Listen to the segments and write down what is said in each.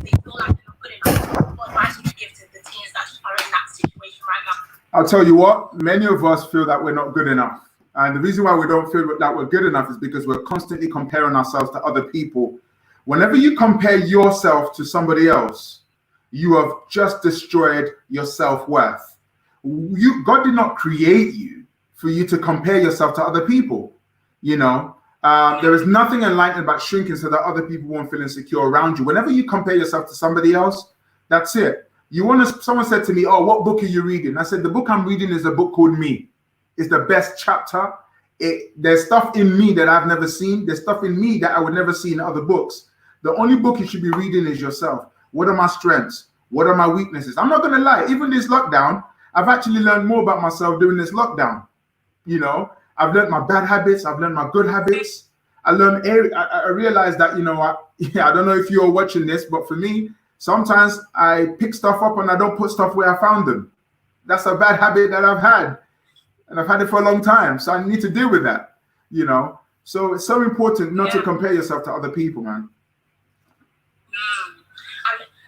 they feel like they're not good enough. What advice would you give to the teens that are in that situation right now? I'll tell you what, many of us feel that we're not good enough. And the reason why we don't feel that we're good enough is because we're constantly comparing ourselves to other people. Whenever you compare yourself to somebody else, you have just destroyed your self-worth. God did not create you for you to compare yourself to other people. You know, there is nothing enlightening about shrinking so that other people won't feel insecure around you. Whenever you compare yourself to somebody else, that's it. Someone said to me, "Oh, what book are you reading?" I said, "The book I'm reading is a book called Me. It's the best chapter. There's stuff in me that I've never seen. There's stuff in me that I would never see in other books. The only book you should be reading is yourself. What are my strengths? What are my weaknesses?" I'm not going to lie. Even this lockdown, I've actually learned more about myself during this lockdown. You know, I've learned my bad habits. I've learned my good habits. I realized that, you know, I don't know if you're watching this, but for me, sometimes I pick stuff up and I don't put stuff where I found them. That's a bad habit that I've had. And I've had it for a long time. So I need to deal with that, you know. So it's so important not to compare yourself to other people, man.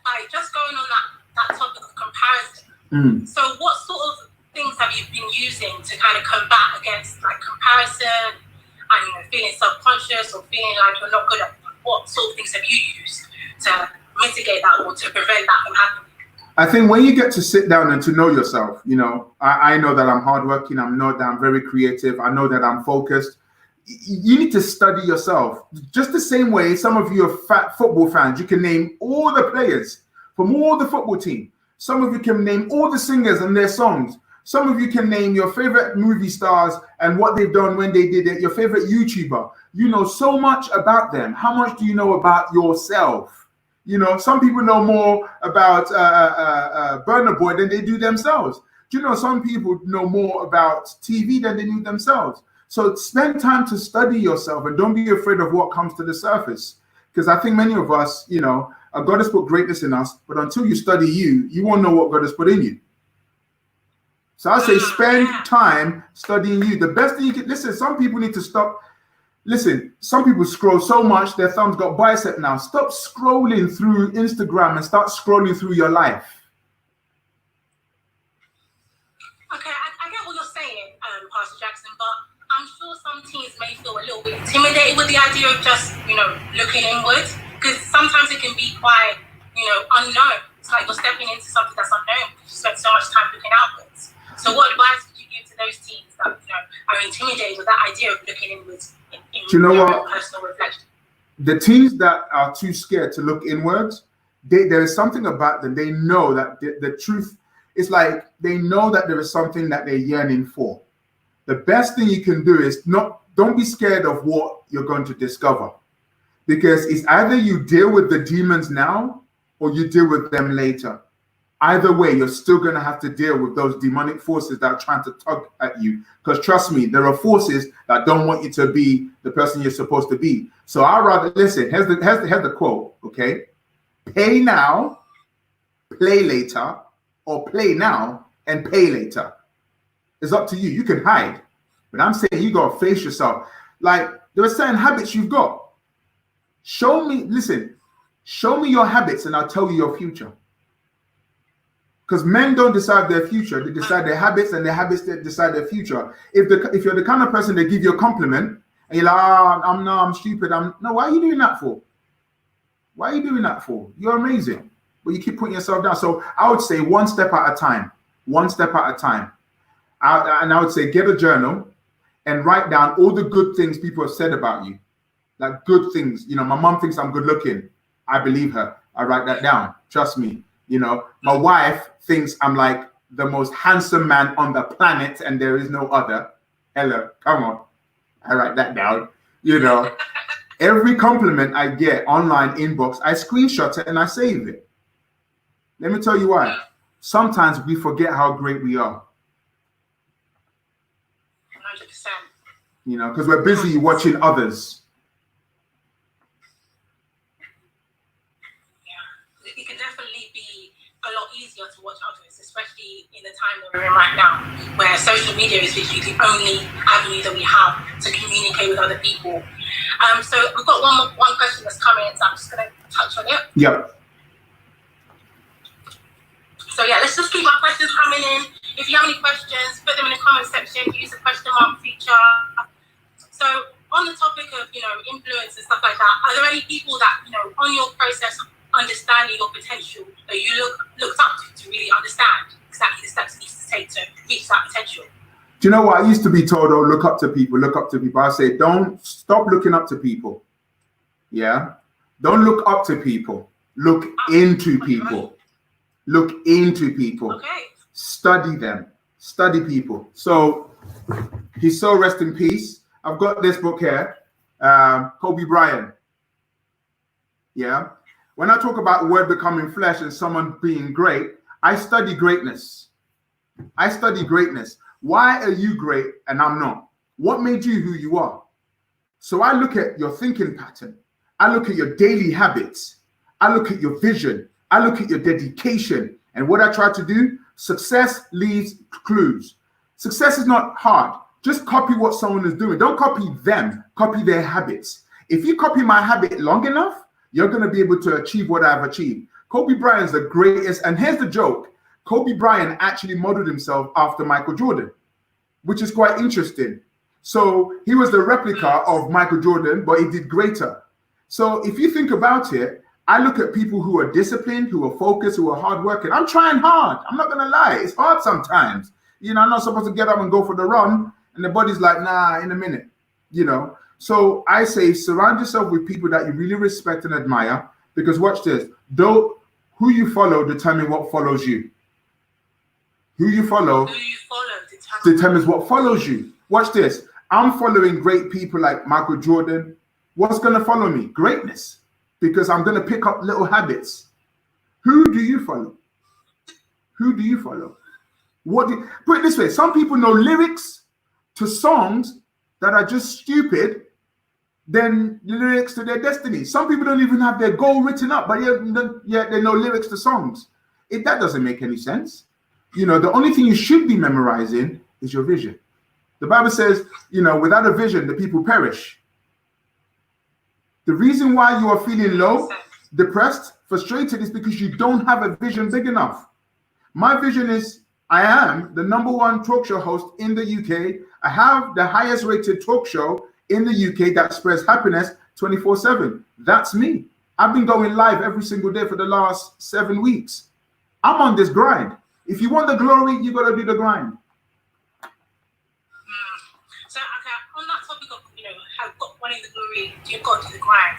And just going on that topic of comparison. So what sort of things have you been using to kind of combat against like comparison and, you know, feeling self-conscious or feeling like you're not good at what sort of things have you used to mitigate that or to prevent that from happening? I think when you get to sit down and to know yourself, you know, I know that I'm hardworking. I know that I'm very creative. I know that I'm focused. You need to study yourself. Just the same way some of you are football fans, you can name all the players from all the football team. Some of you can name all the singers and their songs. Some of you can name your favorite movie stars and what they've done when they did it, your favorite YouTuber. You know so much about them. How much do you know about yourself? You know, some people know more about Burna Boy than they do themselves. Do you know some people know more about TV than they knew themselves? So spend time to study yourself and don't be afraid of what comes to the surface. Because I think many of us, you know, God has put greatness in us, but until you study you won't know what God has put in you. So I say spend time studying you. The best thing you can, listen, some people need to stop. Listen, some people scroll so much, their thumbs got bicep now. Stop scrolling through Instagram and start scrolling through your life. Okay, I get what you're saying, Pastor Jackson, but I'm sure some teens may feel a little bit intimidated with the idea of just, you know, looking inwards, because sometimes it can be quite, you know, unknown. It's like you're stepping into something that's unknown because you spend so much time looking outwards. So what advice would you give to those teens that, you know, are intimidated with that idea of looking inwards? Do you know what? Personal reflection. The teens that are too scared to look inwards, there is something about them. They know that the truth is like they know that there is something that they're yearning for. The best thing you can do is don't be scared of what you're going to discover, because it's either you deal with the demons now or you deal with them later. Either way, you're still going to have to deal with those demonic forces that are trying to tug at you. Because trust me, there are forces that don't want you to be the person you're supposed to be. So I'd rather, listen, here's the quote, okay? Pay now, play later, or play now and pay later. It's up to you. You can hide. But I'm saying you got to face yourself. Like, there are certain habits you've got. Show me your habits and I'll tell you your future. Because men don't decide their future, they decide their habits, and their habits that decide their future. If you're the kind of person that give you a compliment and you're like, I'm stupid. Why are you doing that for? Why are you doing that for? You're amazing. But you keep putting yourself down. So I would say one step at a time. One step at a time. And I would say get a journal and write down all the good things people have said about you. Like good things. You know, my mom thinks I'm good looking. I believe her. I write that down. Trust me. You know, my wife thinks I'm like the most handsome man on the planet and there is no other. Hello, come on. I write that down. You know, every compliment I get online inbox, I screenshot it and I save it. Let me tell you why. Sometimes we forget how great we are. 100%. You know, because we're busy watching others. It can definitely be a lot easier to watch others, especially in the time that we're in right now, where social media is literally the only avenue that we have to communicate with other people. So we've got one question that's coming in, so I'm just going to touch on it. Yep. just keep our questions coming in. If you have any questions, put them in the comment section. Use the question mark feature. So on the topic of, influence and stuff like that, are there any people that, on your process of understanding your potential that you looked up to really understand exactly the steps you need to take to reach that potential? Do you know what I used to be told? Oh, look up to people, look up to people. I say, don't stop looking up to people. Yeah. Don't look up to people. Look into people. Look into people. Okay. Study them. Study people. So his soul rest in peace. I've got this book here, Kobe Bryant. Yeah. When I talk about word becoming flesh and someone being great, I study greatness. I study greatness. Why are you great and I'm not? What made you who you are? So I look at your thinking pattern. I look at your daily habits. I look at your vision. I look at your dedication. And what I try to do, success leaves clues. Success is not hard. Just copy what someone is doing. Don't copy them. Copy their habits. If you copy my habit long enough, you're going to be able to achieve what I've achieved. Kobe Bryant is the greatest. And here's the joke. Kobe Bryant actually modeled himself after Michael Jordan, which is quite interesting. So he was the replica of Michael Jordan, but he did greater. So if you think about it, I look at people who are disciplined, who are focused, who are hardworking. I'm trying hard. I'm not going to lie. It's hard sometimes. I'm not supposed to get up and go for the run. And the body's like, nah, in a minute, So I say, surround yourself with people that you really respect and admire, because watch this. Though who you follow determine what follows you. Who you follow determines what follows you. Watch this. I'm following great people like Michael Jordan. What's going to follow me? Greatness. Because I'm going to pick up little habits. Who do you follow? Who do you follow? Put it this way. Some people know lyrics to songs that are just stupid than the lyrics to their destiny. Some people don't even have their goal written up, but yet they know lyrics to songs. That doesn't make any sense. The only thing you should be memorizing is your vision. The Bible says, without a vision, the people perish. The reason why you are feeling low, depressed, frustrated is because you don't have a vision big enough. My vision is I am the #1 talk show host in the UK. I have the highest rated talk show in the UK that spreads happiness 24/7. That's me. I've been going live every single day for the last 7 weeks. I'm on this grind. If you want the glory, you got to do the grind. So, on that topic of, wanting the glory, you've got to do the grind.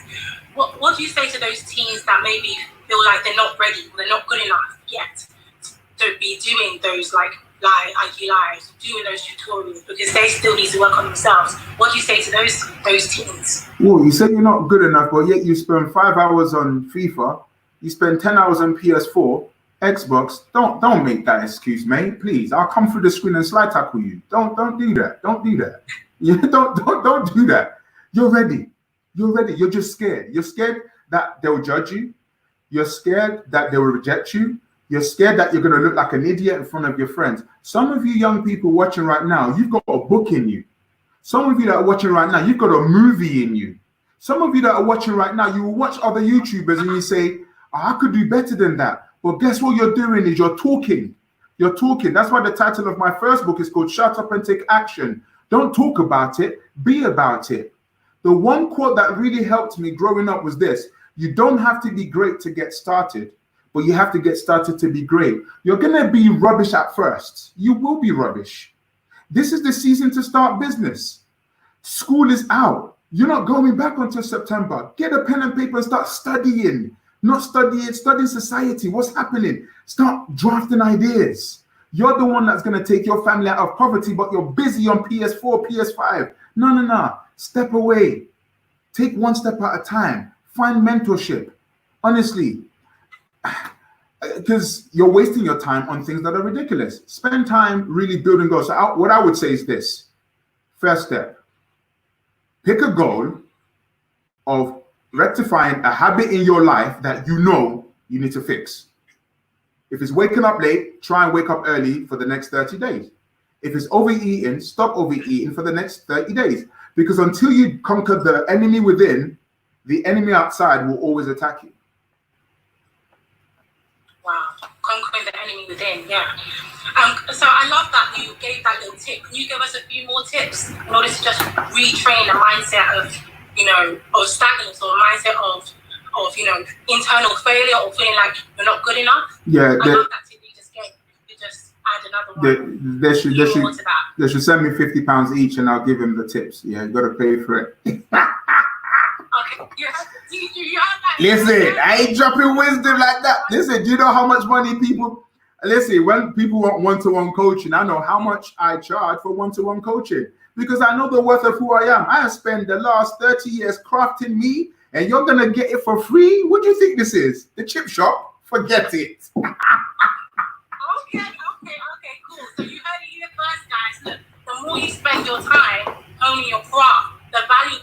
What do you say to those teens that maybe feel like they're not ready, or they're not good enough yet to be doing those IG lives, doing those tutorials, because they still need to work on themselves? What do you say to those teens? Well, you say you're not good enough, but yet you spend 5 hours on FIFA, you spend 10 hours on PS4, Xbox. Don't make that excuse, mate. Please, I'll come through the screen and slide tackle you. Don't do that. Don't do that. Don't do that. You're ready. You're ready. You're just scared. You're scared that they'll judge you. You're scared that they will reject you. You're scared that you're going to look like an idiot in front of your friends. Some of you young people watching right now, you've got a book in you. Some of you that are watching right now, you've got a movie in you. Some of you that are watching right now, you will watch other YouTubers and you say, I could do better than that. But guess what you're doing is you're talking. You're talking. That's why the title of my first book is called Shut Up and Take Action. Don't talk about it. Be about it. The one quote that really helped me growing up was this: you don't have to be great to get started, but you have to get started to be great. You're going to be rubbish at first. You will be rubbish. This is the season to start business. School is out. You're not going back until September. Get a pen and paper and start studying. Not studying, studying society. What's happening? Start drafting ideas. You're the one that's going to take your family out of poverty, but you're busy on PS4, PS5. No. Step away. Take one step at a time. Find mentorship. Honestly, because you're wasting your time on things that are ridiculous. Spend time really building goals. So what I would say is this. First step. Pick a goal of rectifying a habit in your life that you know you need to fix. If it's waking up late, try and wake up early for the next 30 days. If it's overeating, stop overeating for the next 30 days. Because until you conquer the enemy within, the enemy outside will always attack you. Wow. Conquering the enemy within. Yeah. So I love that you gave that little tip. Can you give us a few more tips in order to just retrain a mindset of, of stagnance, or a mindset of internal failure, or feeling like you're not good enough? Yeah. I love that tip you just gave. You just add another one. They should send me £50 each, and I'll give him the tips. Yeah, you got to pay for it. Okay. You have that. Listen, I ain't dropping wisdom like that. Listen, do you know how much money people? Listen, when people want one-to-one coaching, I know how much I charge for one-to-one coaching, because I know the worth of who I am. I have spent the last 30 years crafting me, and you're gonna get it for free? What do you think this is? The chip shop? Forget it. Okay, cool. So you heard it here first, guys. Look, the more you spend your time honing your craft, the value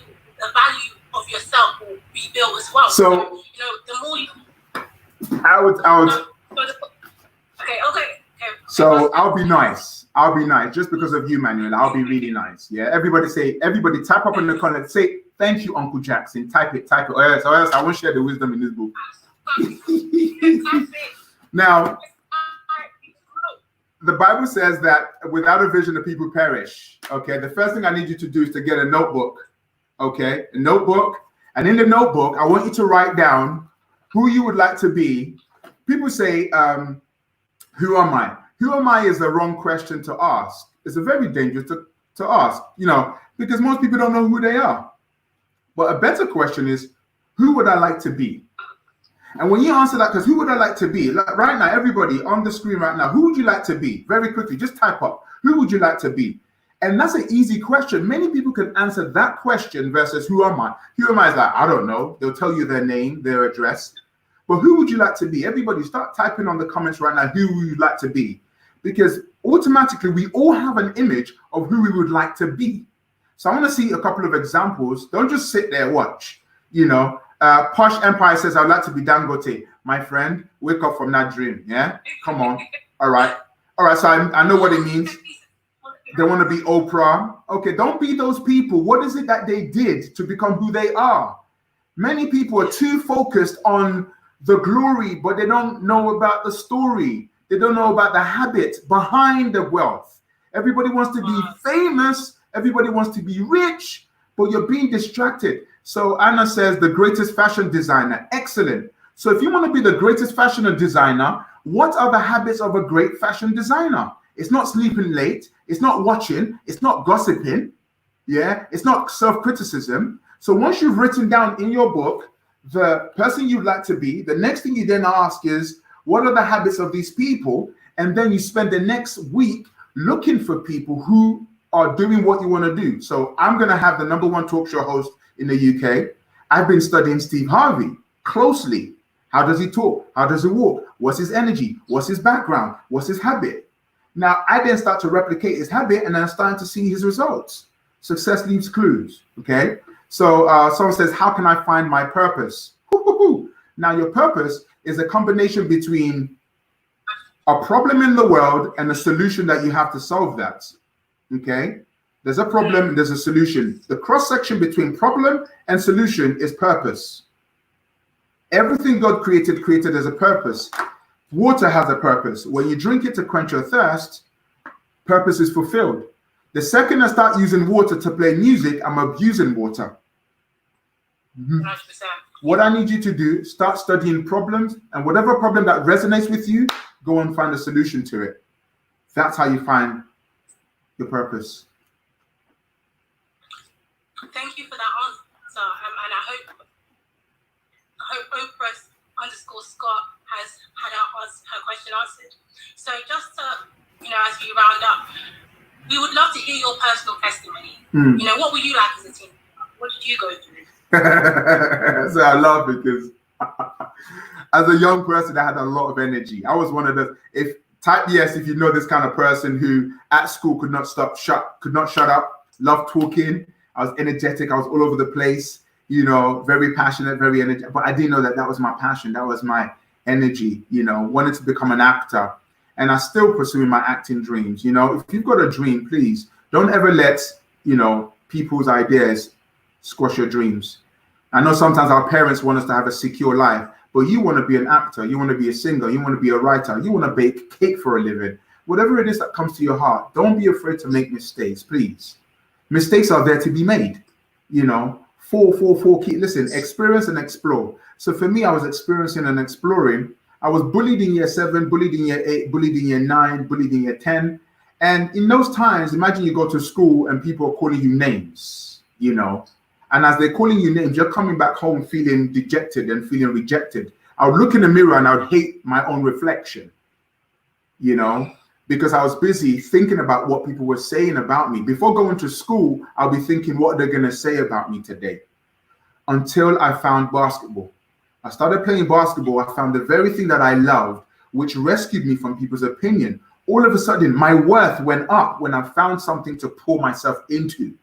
of yourself will be built as well. So the more you. I would. Okay. So I'll be nice. Just because of you, Manuel. I'll be really nice. Yeah. Everybody type up in the comments. Say thank you, Uncle Jackson. Type it. Or else I won't share the wisdom in this book. Now, the Bible says that without a vision, the people perish. Okay. The first thing I need you to do is to get a notebook. Okay, a notebook. And in the notebook, I want you to write down who you would like to be. People say, who am I? Who am I is the wrong question to ask. It's a very dangerous to ask, because most people don't know who they are. But a better question is, who would I like to be? And when you answer that, because who would I like to be? Like right now, everybody on the screen right now, who would you like to be? Very quickly, just type up, who would you like to be? And that's an easy question. Many people can answer that question versus who am I? Who am I is like, I don't know. They'll tell you their name, their address. But who would you like to be? Everybody start typing on the comments right now, who would you like to be? Because automatically we all have an image of who we would like to be. So I want to see a couple of examples. Don't just sit there, watch. Posh Empire says, I'd like to be Dangote. My friend, wake up from that dream. Yeah, come on. All right. So I know what it means. They want to be Oprah. Okay, don't be those people. What is it that they did to become who they are? Many people are too focused on the glory, but they don't know about the story. They don't know about the habit behind the wealth. Everybody wants to be famous. Everybody wants to be rich, but you're being distracted. So Anna says the greatest fashion designer. Excellent. So if you want to be the greatest fashion designer, what are the habits of a great fashion designer? It's not sleeping late. It's not watching. It's not gossiping. Yeah. It's not self-criticism. So once you've written down in your book the person you'd like to be, the next thing you then ask is, what are the habits of these people? And then you spend the next week looking for people who are doing what you want to do. So I'm going to have the #1 talk show host in the UK. I've been studying Steve Harvey closely. How does he talk? How does he walk? What's his energy? What's his background? What's his habit? Now, I then start to replicate his habit, and I'm starting to see his results. Success leaves clues, okay? So someone says, how can I find my purpose? Now, your purpose is a combination between a problem in the world and a solution that you have to solve that, okay? There's a problem, there's a solution. The cross-section between problem and solution is purpose. Everything God created as a purpose. Water has a purpose. When you drink it to quench your thirst, purpose is fulfilled. The second I start using water to play music, I'm abusing water. 100%. What I need you to do, start studying problems, and whatever problem that resonates with you, go and find a solution to it. That's how you find your purpose. Thank you for that answer. And I hope Oprah_Scott has had her question answered. So just to, as we round up, we would love to hear your personal testimony. What were you like as a teen? What did you go through? So I love it because as a young person, I had a lot of energy. I was one of the, type yes if you know this kind of person who at school could not shut up, loved talking. I was energetic. I was all over the place, very passionate, very energetic. But I didn't know that was my passion. That was my energy, wanted to become an actor. And I'm still pursuing my acting dreams. If you've got a dream, please don't ever let, people's ideas squash your dreams. I know sometimes our parents want us to have a secure life, but you want to be an actor, you want to be a singer, you want to be a writer, you want to bake cake for a living, whatever it is that comes to your heart, don't be afraid to make mistakes, please. Mistakes are there to be made, you know. Listen, experience and explore. So for me, I was experiencing and exploring. I was bullied in year 7, bullied in year 8, bullied in year 9, bullied in year 10. And in those times, imagine you go to school and people are calling you names, you know. And as they're calling you names, you're coming back home feeling dejected and feeling rejected. I would look in the mirror and I would hate my own reflection, you know, because I was busy thinking about what people were saying about me. Before going to school, I'll be thinking what they're going to say about me today. Until I found basketball. I started playing basketball. I found the very thing that I loved, which rescued me from people's opinion. All of a sudden, my worth went up when I found something to pour myself into.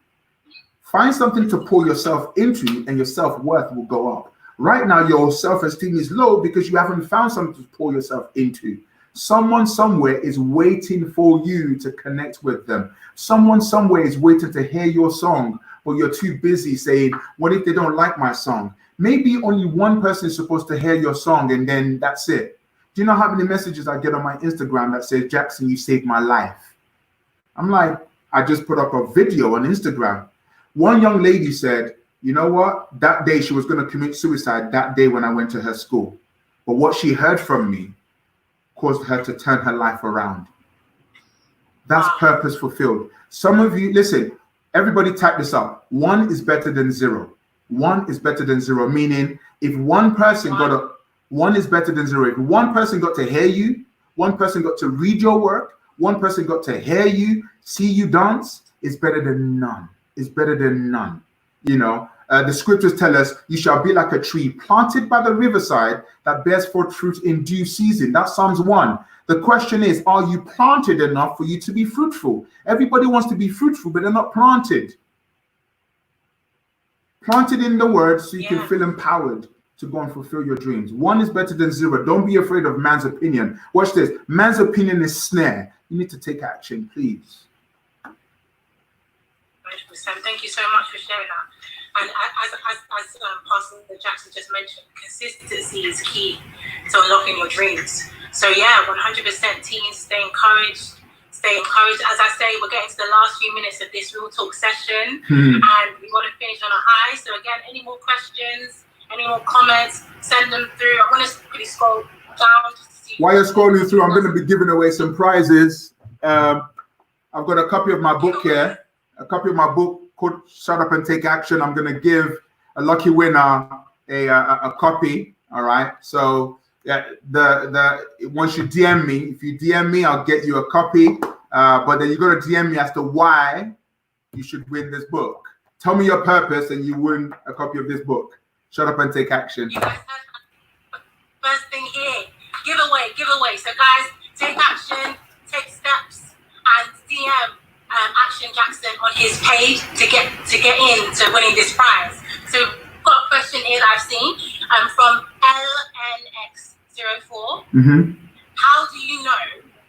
Find something to pour yourself into and your self-worth will go up. Right now, your self-esteem is low because you haven't found something to pour yourself into. Someone somewhere is waiting for you to connect with them. Someone somewhere is waiting to hear your song, but you're too busy saying, what if they don't like my song? Maybe only one person is supposed to hear your song and then that's it. Do you know how many messages I get on my Instagram that says, Jackson, you saved my life? I'm like, I just put up a video on Instagram. One young lady said, you know what? That day she was going to commit suicide that day when I went to her school. But what she heard from me caused her to turn her life around. That's purpose fulfilled. Some of you, listen, everybody type this up. 1 is better than 0. 1 is better than 0, meaning if one person got a, 1 is better than 0. If one person got to hear you, one person got to read your work, one person got to hear you, see you dance, it's better than none. It's better than none. You know, the scriptures tell us you shall be like a tree planted by the riverside that bears forth fruit in due season. That's Psalms 1. The question is, are you planted enough for you to be fruitful? Everybody wants to be fruitful, but they're not planted. Planted in the word so you can feel empowered to go and fulfill your dreams. 1 is better than 0. Don't be afraid of man's opinion. Watch this. Man's opinion is snare. You need to take action, please. 100%. Thank you so much for sharing that. And as Pastor Jackson just mentioned, consistency is key to unlocking your dreams. So yeah, 100% teens, stay encouraged. Stay encouraged. As I say, we're getting to the last few minutes of this Real Talk session, and we want to finish on a high. So again, any more questions, any more comments, send them through. I want to quickly scroll down just to see. While you're scrolling through, I'm going to be giving away some prizes. I've got a copy of my book here. A copy of my book called Shut Up and Take Action. I'm going to give a lucky winner a copy. All right. So yeah, once you DM me, if you DM me, I'll get you a copy. But then you got to DM me as to why you should win this book. Tell me your purpose, and you win a copy of this book. Shut Up and Take Action. You guys heard first thing here. Giveaway. So guys, take action, take steps, and DM Action Jackson on his page to get into winning this prize. So got a question here that I've seen from LNX04. How do you know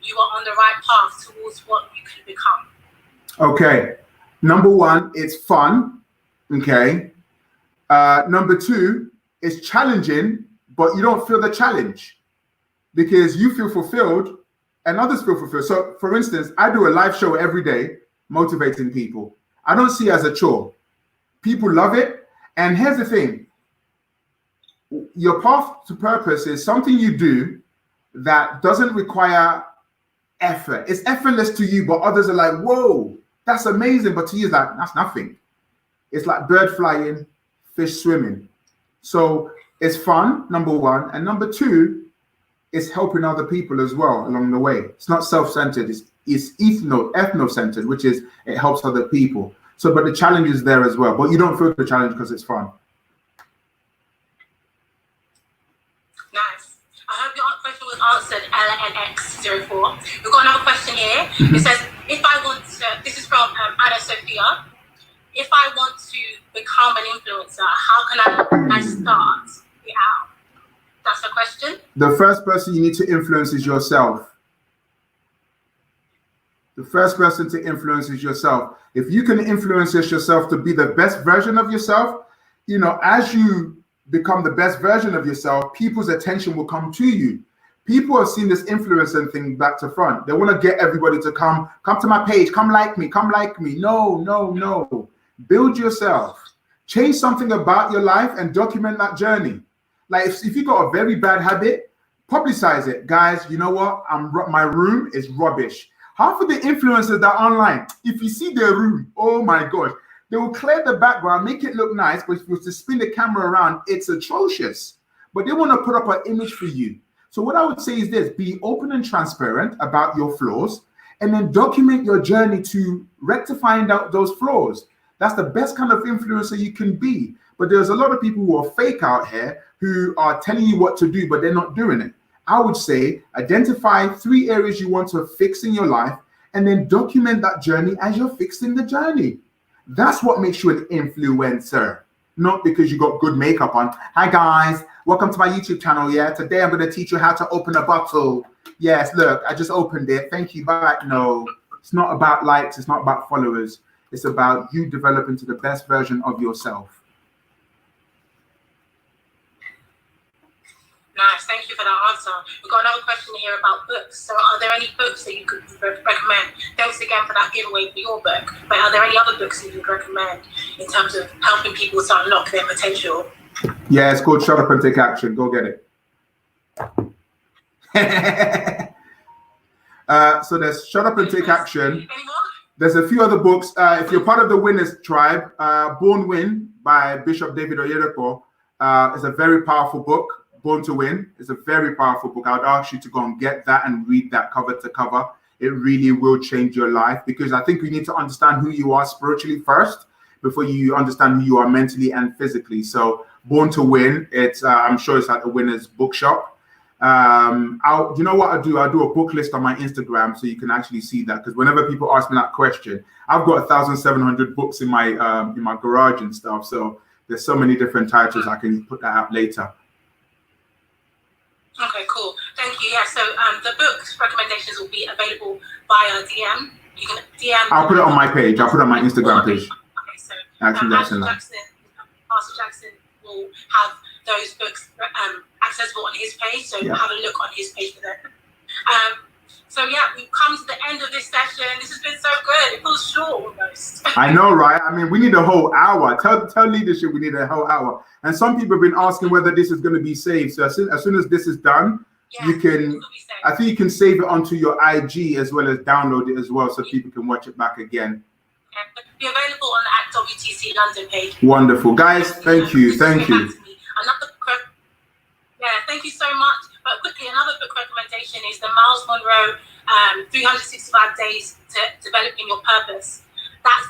you are on the right path towards what you can become? Okay. Number 1, it's fun. Okay. Number 2, it's challenging, but you don't feel the challenge because you feel fulfilled and others feel fulfilled. So, for instance, I do a live show every day motivating people. I don't see it as a chore. People love it. And here's the thing. Your path to purpose is something you do that doesn't require effort. It's effortless to you, but others are like, whoa, that's amazing. But to you, it's like, that's nothing. It's like bird flying, fish swimming. So it's fun, number 1. And number 2, it's helping other people as well along the way. It's not self-centered. It's ethno-centered, which is it helps other people. So, but the challenge is there as well. But you don't feel the challenge because it's fun. Nice. I hope your question was answered, LNX04. We've got another question here. It says, if I want to, this is from Anna Sophia. If I want to become an influencer, how can I start it out? That's the question. The first person you need to influence is yourself. The first person to influence is yourself. If you can influence yourself to be the best version of yourself, you know, as you become the best version of yourself, people's attention will come to you. People have seen this influencer thing back to front. They want to get everybody to come to my page, come like me. No. Build yourself. Change something about your life and document that journey. Like if you got a very bad habit, publicize it. Guys, you know what? My room is rubbish. Half of the influencers that are online, if you see their room, oh my God, they will clear the background, make it look nice, but if you were to spin the camera around, it's atrocious. But they want to put up an image for you. So what I would say is this: be open and transparent about your flaws, and then document your journey to rectifying out those flaws. That's the best kind of influencer you can be. But there's a lot of people who are fake out here who are telling you what to do, but they're not doing it. I would say identify 3 areas you want to fix in your life, and then document that journey as you're fixing the journey. That's what makes you an influencer, not because you got good makeup on. Hi guys, welcome to my YouTube channel. Yeah, today I'm going to teach you how to open a bottle. Yes, look, I just opened it. Thank you. Bye. No, it's not about likes. It's not about followers. It's about you developing to the best version of yourself. Nice, thank you for that answer. We've got another question here about books. So are there any books that you could recommend? Thanks again for that giveaway for your book. But are there any other books you would recommend in terms of helping people to unlock their potential? Yeah, it's called Shut Up and Take Action. Go get it. So there's Shut Up and Take Action. Any more? There's a few other books. If you're part of the Winners Tribe, Born Win by Bishop David Oyedepo is a very powerful book. Born to Win is a very powerful book. I would ask you to go and get that and read that cover to cover. It really will change your life, because I think you need to understand who you are spiritually first before you understand who you are mentally and physically. So Born to Win, it's I'm sure it's at the Winners Bookshop. You know what I do? I do a book list on my Instagram, so you can actually see that, because whenever people ask me that question, I've got 1,700 books in my garage and stuff. So there's so many different titles. I can put that out later. Okay, cool. Thank you. Yeah, so the book's recommendations will be available via DM. You can DM. I'll put it on my page. I'll put it on my Instagram page. Okay, so Pastor Jackson will have those books accessible on his page. So have a look on his page for them. So yeah, we've come to the end of this session. This has been so good. It feels short almost. I know, right? I mean, we need a whole hour. Tell leadership we need a whole hour. And some people have been asking whether this is going to be saved. So as soon as this is done, you can. I think you can save it onto your IG as well as download it as well, so people can watch it back again. It'll be available on the WTC London page. Wonderful, guys. Thank you. Thank you. Thank you so much. But quickly, another book recommendation is the Miles Monroe 365 Days to Developing Your Purpose. That's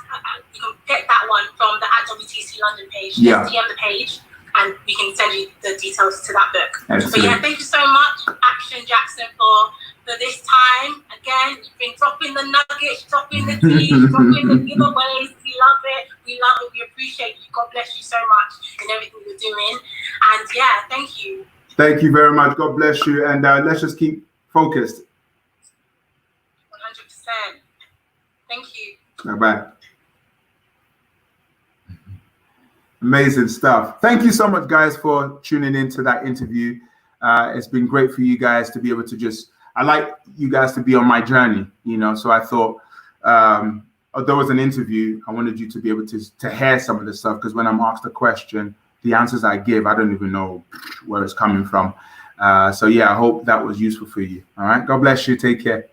you can get that one from the WTC London page. Just DM the page, and we can send you the details to that book. Excellent. But yeah, thank you so much, Action Jackson, for this time. Again, you've been dropping the nuggets, dropping the tea, dropping the giveaways. We love it. We love it. We appreciate you. God bless you so much in everything you're doing. And yeah, thank you. Thank you very much. God bless you. And let's just keep focused. 100%. Thank you. Bye-bye. Amazing stuff. Thank you so much, guys, for tuning into that interview. It's been great for you guys to be able to I like you guys to be on my journey, so I thought, although it was an interview, I wanted you to be able to hear some of the stuff, because when I'm asked a question, the answers I give, I don't even know where it's coming from. So yeah, I hope that was useful for you. All right. God bless you. Take care.